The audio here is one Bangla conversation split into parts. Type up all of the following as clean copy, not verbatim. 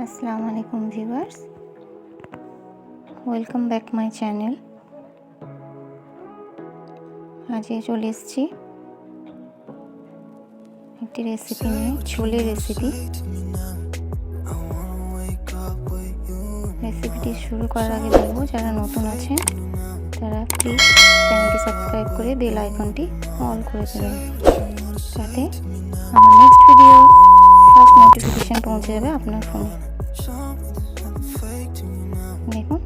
আসসালামু আলাইকুম viewers, welcome back my channel. আজকে চলে এসেছি একটি রেসিপি নিয়ে, ছোলে রেসিপি। রেসিপিটি শুরু করার আগে বলবো, যারা নতুন আছেন তারা প্লিজ চ্যানেলটি সাবস্ক্রাইব করে বেল আইকনটি অল করে দেবেন, যাতে আমার নেক্সট ভিডিও ফার্স্ট নোটিফিকেশান পৌঁছে যাবে আপনার ফোনে। দেখুন,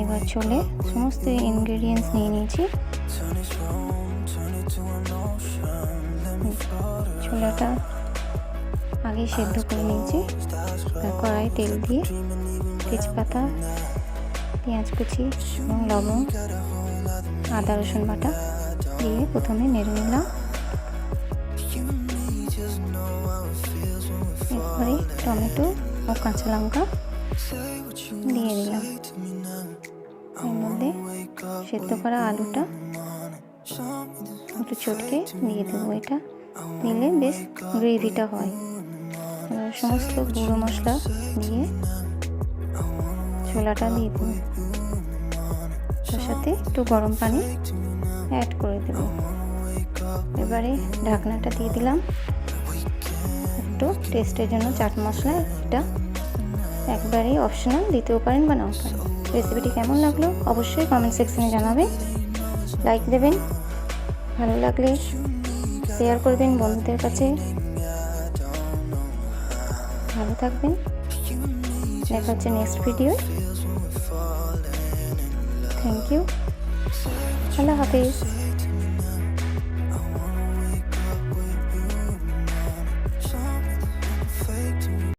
এবার ছোলে সমস্ত ইনগ্রেডিয়েন্টস নিয়ে নিয়েছি। ছোলাটা আগেই সেদ্ধ করে নিয়েছি। কড়াই তেল দিয়ে তেজপাতা, পেঁয়াজ কুচি এবং লবণ, আদা রসুন বাটা দিয়ে প্রথমে নেড়ে নিলাম। এরপরে টমেটো ও কাঁচা লঙ্কা দিয়ে দিলাম। এর মধ্যে সেদ্ধ করা আলুটা একটু চটকে দিয়ে দেবো। এটা দিলে বেশ গ্রেভিটা হয়। এবার সমস্ত গুঁড়ো মশলা দিয়ে ছোলাটা দিয়ে দেবো। তার সাথে একটু গরম পানি অ্যাড করে দেব। এবারে ঢাকনাটা দিয়ে দিলাম। একটু টেস্টের জন্য চাট মশলা, এটা একবারেই অপশনাল, দিতেও পারেন বা নাও পারেন। রেসিপিটি কেমন লাগলো অবশ্যই কমেন্ট সেকশনে জানাবেন। লাইক দেবেন, ভালো লাগলে শেয়ার করবেন বন্ধুদের কাছে। ভালো থাকবেন, দেখা হচ্ছে next video. Thank you, Allah Hafiz.